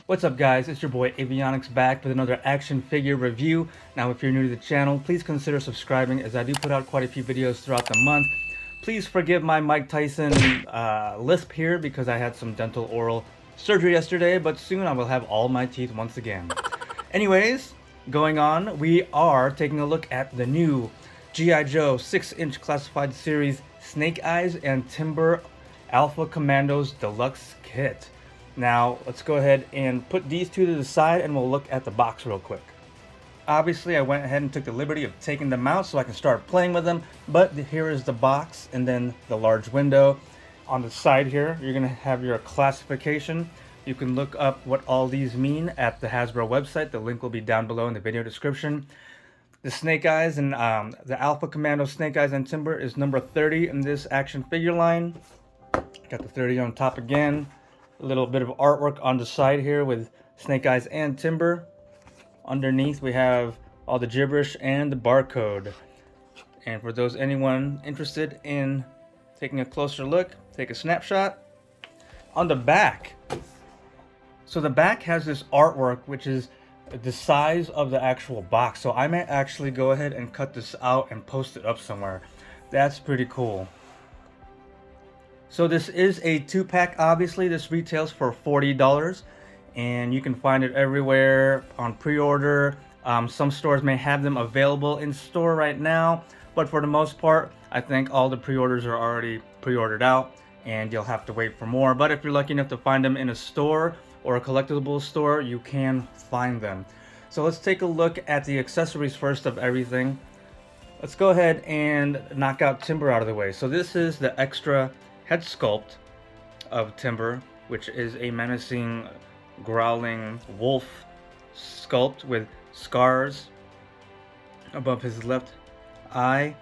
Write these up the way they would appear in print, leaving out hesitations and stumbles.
What's up guys, it's your boy Avionics back with another action figure review. Now if you're new to the channel, please consider subscribing as I do put out quite a few videos throughout the month. Please forgive my Mike Tyson lisp here because I had some dental oral surgery yesterday, but soon I will have all my teeth once again. Anyways, going on, we are taking a look at the new G.I. Joe 6-inch classified series Snake Eyes and Timber Alpha Commandos Deluxe Kit. Now, let's go ahead and put these two to the side and we'll look at the box real quick. Obviously, I went ahead and took the liberty of taking them out so I can start playing with them, but here is the box and then the large window. On the side here, you're going to have your classification. You can look up what all these mean at the Hasbro website. The link will be down below in the video description. The Snake Eyes and the Alpha Commando Snake Eyes and Timber is number 30 in this action figure line. Got the 30 on top again. A little bit of artwork on the side here with Snake Eyes and Timber. Underneath we have all the gibberish and the barcode. And for anyone interested in taking a closer look, take a snapshot. On the back, so the back has this artwork which is the size of the actual box. So I might actually go ahead and cut this out and post it up somewhere. That's pretty cool. So this is a 2-pack, obviously. This retails for $40 and you can find it everywhere on pre-order. Some stores may have them available in store right now, but for the most part, I think all the pre-orders are already pre-ordered out and you'll have to wait for more. But if you're lucky enough to find them in a store or a collectible store, you can find them. So let's take a look at the accessories first of everything. Let's go ahead and knock out Timber out of the way. So this is the extra head sculpt of Timber, which is a menacing, growling wolf sculpt with scars above his left eye.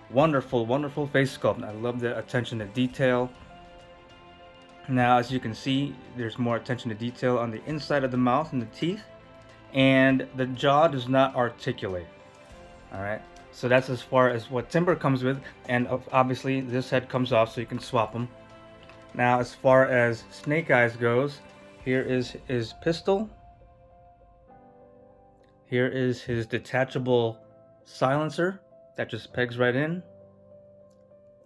Wonderful, wonderful face sculpt. I love the attention to detail. Now, as you can see, there's more attention to detail on the inside of the mouth and the teeth, and the jaw does not articulate. All right. So that's as far as what Timber comes with, and obviously this head comes off so you can swap them. Now as far as Snake Eyes goes, here is his pistol. Here is his detachable silencer that just pegs right in,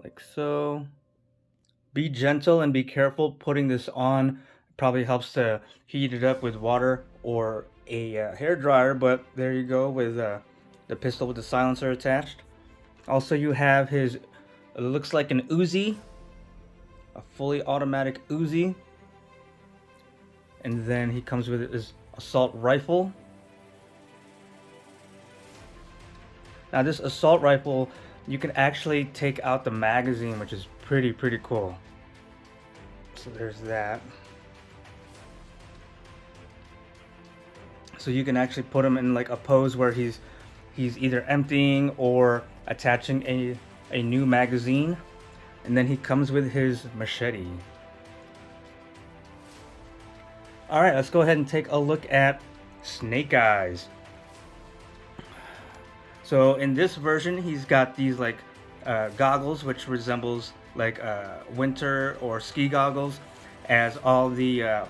like so. Be gentle and be careful putting this on. It probably helps to heat it up with water or a hair dryer, but there you go with the pistol with the silencer attached. Also, you have his, it looks like an Uzi, a fully automatic Uzi. And then he comes with his assault rifle. Now this assault rifle, you can actually take out the magazine, which is pretty cool. So there's that. So you can actually put him in like a pose where he's either emptying or attaching a new magazine. And then he comes with his machete. Alright, let's go ahead and take a look at Snake Eyes. So in this version, he's got these like goggles, which resembles like winter or ski goggles, as all the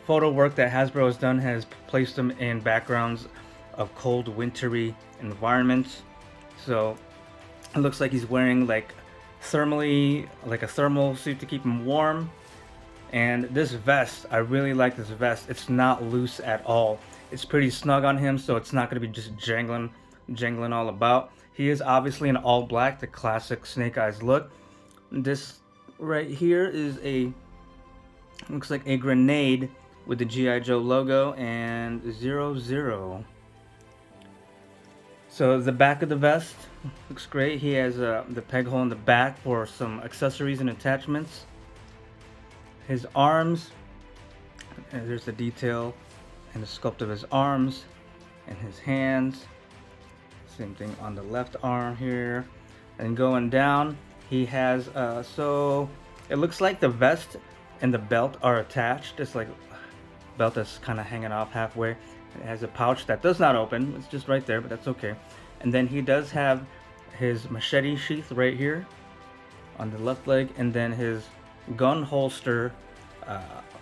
photo work that Hasbro has done has placed them in backgrounds of cold, wintry environments. So it looks like he's wearing like a thermal suit to keep him warm. And this vest, I really like this vest. It's not loose at all. It's pretty snug on him, so it's not going to be just jangling all about. He is obviously in all black, the classic Snake Eyes look. This right here is looks like a grenade with the G.I. Joe logo and 00. So the back of the vest looks great. He has the peg hole in the back for some accessories and attachments. His arms, and there's the detail and the sculpt of his arms and his hands. Same thing on the left arm here. And going down, he has, so it looks like the vest and the belt are attached. It's like a belt that's kind of hanging off halfway. It has a pouch that does not open. It's just right there, but that's okay. And then he does have his machete sheath right here on the left leg, and then his gun holster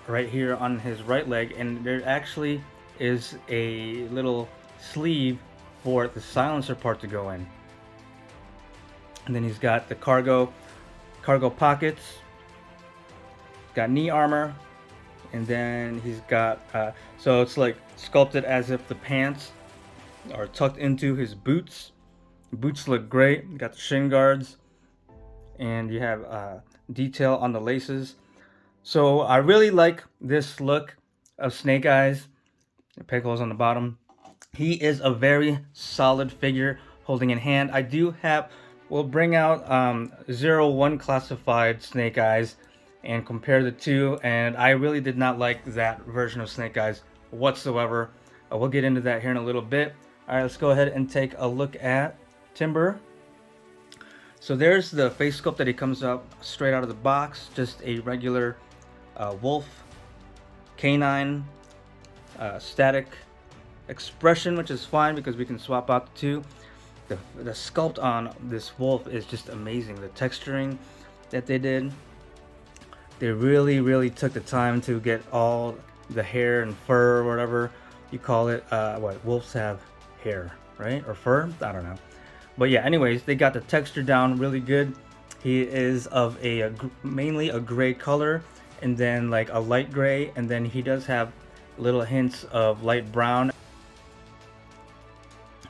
right here on his right leg, and there actually is a little sleeve for the silencer part to go in. And then he's got the cargo pockets, got knee armor, and then he's got so it's like sculpted as if the pants are tucked into his boots. Boots look great. You got the shin guards, and you have detail on the laces. So I really like this look of Snake Eyes. The peg holes on the bottom. He is a very solid figure holding in hand. I do have, we'll bring out 01 classified Snake Eyes and compare the two, and I really did not like that version of Snake Eyes whatsoever. We'll get into that here in a little bit. All right, let's go ahead and take a look at Timber. So there's the face sculpt that he comes up straight out of the box, just a regular wolf, canine, static expression, which is fine because we can swap out the two. The sculpt on this wolf is just amazing. The texturing that they did, they really took the time to get all the hair and fur, or whatever you call it. What wolves have hair, right? Or fur? I don't know. But yeah, anyways, they got the texture down really good. He is of a mainly a gray color, and then like a light gray, and then he does have little hints of light brown.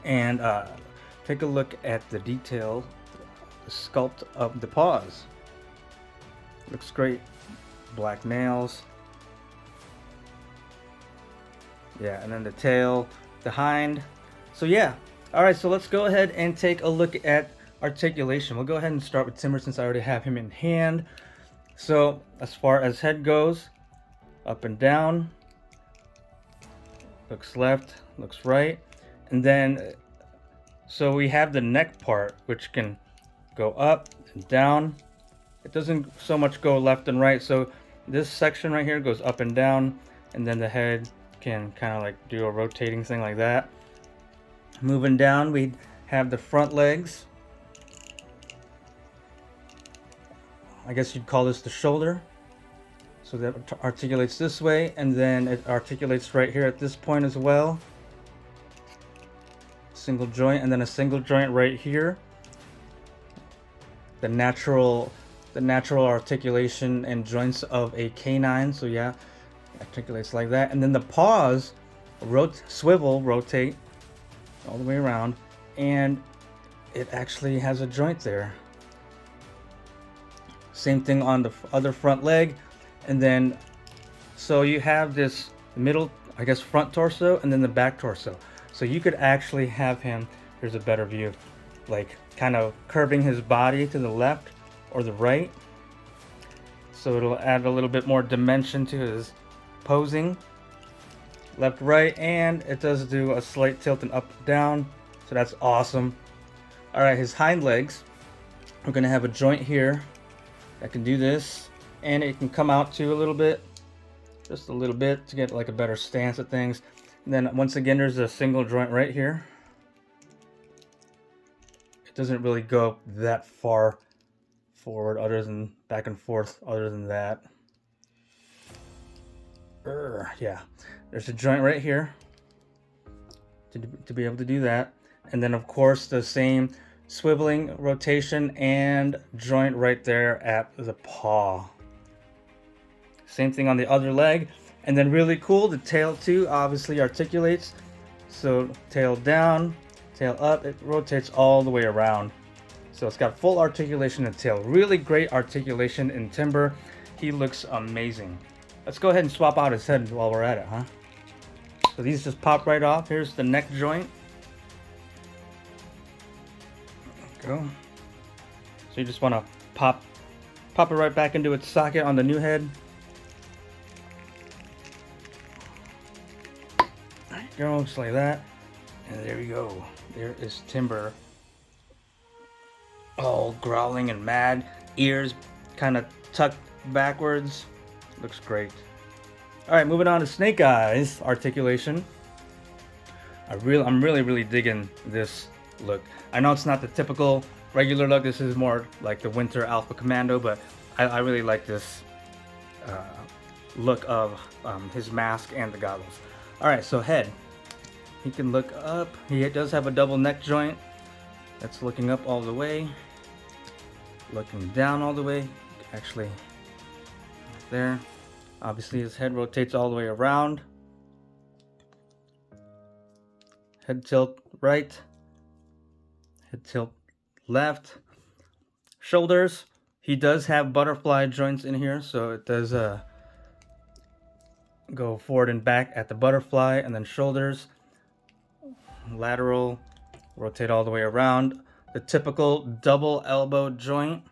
And take a look at the detail, the sculpt of the paws. Looks great. Black nails. Yeah, and then the tail, the hind. So yeah, all right, so let's go ahead and take a look at articulation. We'll go ahead and start with Timber since I already have him in hand. So as far as head goes, up and down, looks left, looks right. And then, so we have the neck part, which can go up and down. It doesn't so much go left and right. So this section right here goes up and down, and then the head can kind of like do a rotating thing like that. Moving down, we have the front legs. I guess you'd call this the shoulder. So that articulates this way, and then it articulates right here at this point as well. Single joint, and then a single joint right here. The natural articulation and joints of a canine. So yeah, articulates like that. And then the paws swivel, rotate all the way around, and it actually has a joint there. Same thing on the other front leg. And then so you have this middle, I guess, front torso, and then the back torso. So you could actually have him, here's a better view, like kind of curving his body to the left or the right. So it'll add a little bit more dimension to his posing. Left, right, and it does do a slight tilt and up, down. So that's awesome. All right, his hind legs, we're gonna have a joint here that can do this, and it can come out too a little bit, just a little bit, to get like a better stance at things. And then once again, there's a single joint right here. It doesn't really go that far forward, other than back and forth, other than that. Yeah, there's a joint right here to be able to do that. And then of course the same swiveling, rotation, and joint right there at the paw. Same thing on the other leg. And then really cool, the tail too obviously articulates. So tail down, tail up, it rotates all the way around. So it's got full articulation in the tail. Really great articulation in Timber. He looks amazing. Let's go ahead and swap out his head while we're at it, huh? So these just pop right off. Here's the neck joint. There we go. So you just want to pop it right back into its socket on the new head. There you go, just like that. And there we go. There is Timber. All growling and mad. Ears kind of tucked backwards. Looks great. All right, moving on to Snake Eyes articulation. I'm really digging this look. I know it's not the typical regular look. This is more like the winter alpha commando, but I really like this look of his mask and the goggles. All right, so head. He can look up. He does have a double neck joint that's looking up all the way, looking down all the way. Actually, there. Obviously, his head rotates all the way around. Head tilt right, head tilt left. Shoulders, he does have butterfly joints in here, so it does go forward and back at the butterfly, and then shoulders, lateral, rotate all the way around. The typical double elbow joint,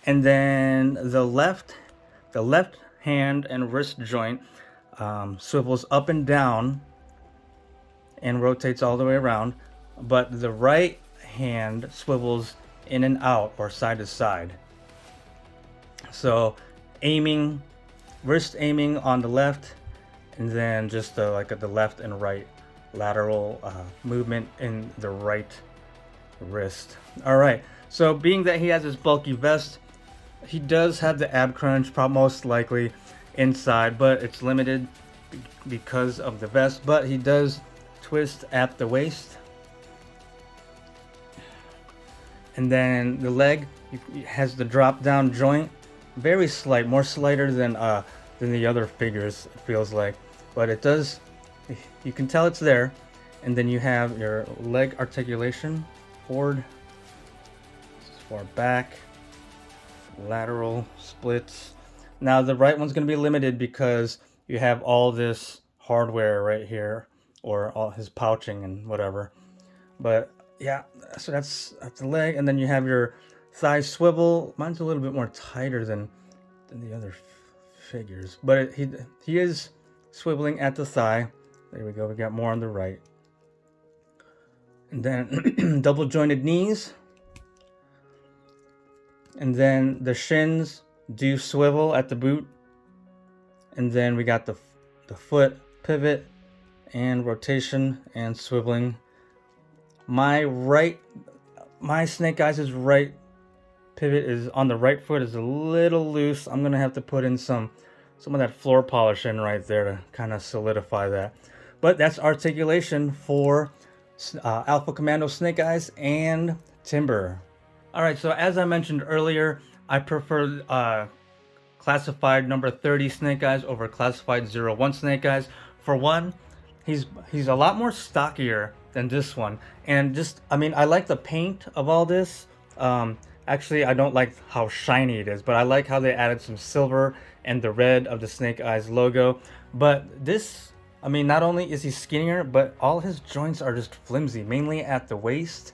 and then the left hand and wrist joint swivels up and down and rotates all the way around, but the right hand swivels in and out or side to side. So aiming, wrist aiming on the left, and then just like the left and right lateral movement in the right wrist. All right, so being that he has his bulky vest, he does have the ab crunch, most likely inside, but it's limited because of the vest. But he does twist at the waist, and then the leg has the drop down joint, very slight, more slighter than the other figures, it feels like, but it does, you can tell it's there. And then you have your leg articulation, forward, far back, lateral splits. Now the right one's going to be limited because you have all this hardware right here, or all his pouching and whatever. But yeah, so that's the leg. And then you have your thigh swivel. Mine's a little bit more tighter than the other figures, but he is swiveling at the thigh. There we go, we got more on the right. And then double jointed knees, and then the shins do swivel at the boot, and then we got the foot pivot and rotation and swiveling. My Snake Eyes' right pivot is on the right foot is a little loose. I'm gonna have to put in some of that floor polish in right there to kind of solidify that. But that's articulation for Alpha Commando Snake Eyes and Timber. All right, so as I mentioned earlier, I prefer classified number 30 Snake Eyes over classified 01 Snake Eyes. For one, he's a lot more stockier than this one, and just, I mean, I like the paint of all this. Actually, I don't like how shiny it is, but I like how they added some silver and the red of the Snake Eyes logo. But this, I mean, not only is he skinnier, but all his joints are just flimsy, mainly at the waist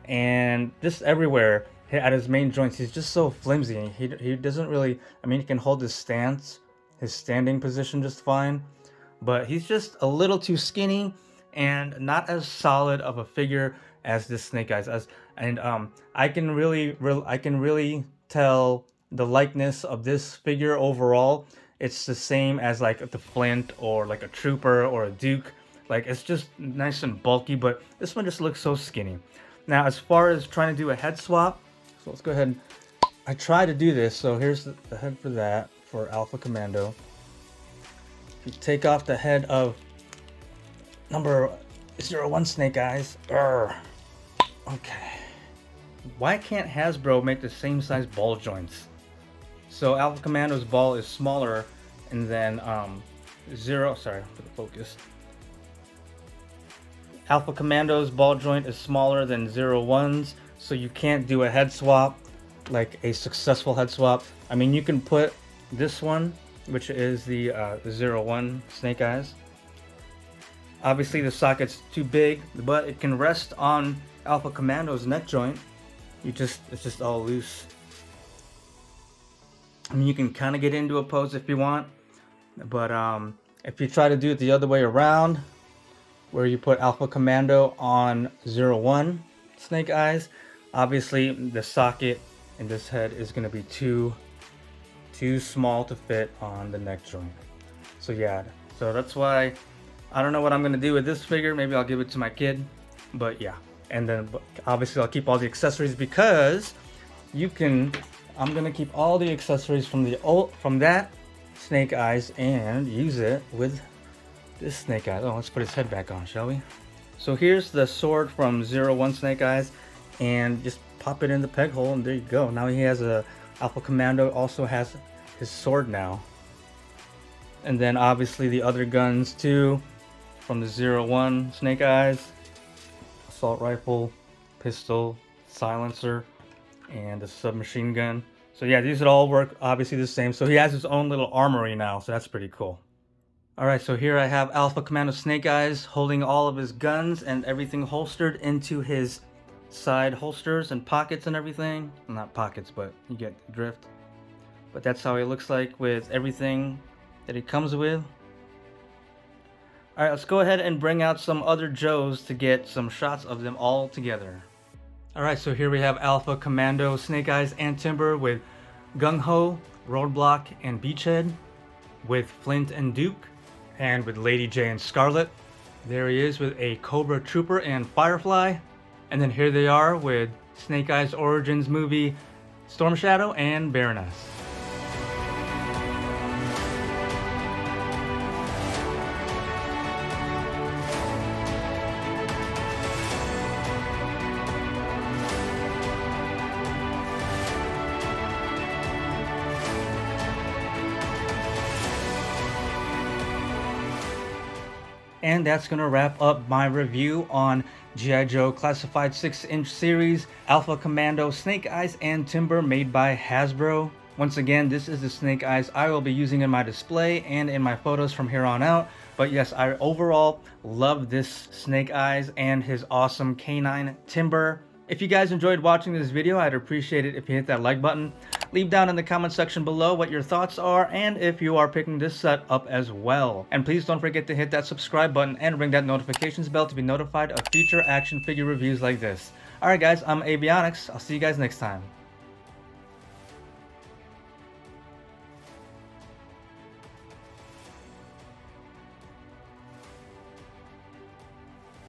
and just everywhere at his main joints. He's just so flimsy. He doesn't really, I mean, he can hold his stance, his standing position just fine, but he's just a little too skinny and not as solid of a figure as this Snake Eyes. I can really tell the likeness of this figure overall. It's the same as like the Flint or like a Trooper or a Duke. Like, it's just nice and bulky, but this one just looks so skinny. Now, as far as trying to do a head swap, so let's go ahead and I try to do this. So here's the head for that, for Alpha Commando. You take off the head of number 01 Snake Eyes. Okay. Why can't Hasbro make the same size ball joints? So Alpha Commando's ball is smaller, and then sorry for the focus. Alpha Commando's ball joint is smaller than 01's, so you can't do a head swap, like a successful head swap. I mean, you can put this one, which is the 01 Snake Eyes. Obviously the socket's too big, but it can rest on Alpha Commando's neck joint. It's just all loose. I mean, you can kind of get into a pose if you want, but if you try to do it the other way around, where you put Alpha Commando on 01 Snake Eyes, obviously the socket in this head is going to be too small to fit on the neck joint. So yeah, so that's why I don't know what I'm going to do with this figure. Maybe I'll give it to my kid, but yeah. And then obviously I'll keep all the accessories, because I'm going to keep all the accessories from that Snake Eyes and use it with this Snake Eyes. Oh, let's put his head back on, shall we? So here's the sword from 01 Snake Eyes, and just pop it in the peg hole and there you go. Now he has a Alpha Commando, also has his sword now. And then obviously the other guns too from the 01 Snake Eyes. Assault rifle, pistol, silencer, and a submachine gun. So yeah, these would all work obviously the same. So he has his own little armory now, so that's pretty cool. Alright, so here I have Alpha Commando Snake Eyes holding all of his guns and everything holstered into his side holsters and pockets and everything. Well, not pockets, but you get the drift. But that's how he looks like with everything that he comes with. Alright, let's go ahead and bring out some other Joes to get some shots of them all together. Alright, so here we have Alpha Commando Snake Eyes and Timber with Gung Ho, Roadblock, and Beachhead, with Flint and Duke, and with Lady J and Scarlet. There he is with a Cobra Trooper and Firefly. And then here they are with Snake Eyes Origins movie, Storm Shadow and Baroness. And that's going to wrap up my review on G.I. Joe Classified 6-inch series, Alpha Commando Snake Eyes and Timber, made by Hasbro. Once again, this is the Snake Eyes I will be using in my display and in my photos from here on out. But yes, I overall love this Snake Eyes and his awesome canine Timber. If you guys enjoyed watching this video, I'd appreciate it if you hit that like button. Leave down in the comment section below what your thoughts are and if you are picking this set up as well. And please don't forget to hit that subscribe button and ring that notifications bell to be notified of future action figure reviews like this. Alright guys, I'm avionics. I'll see you guys next time.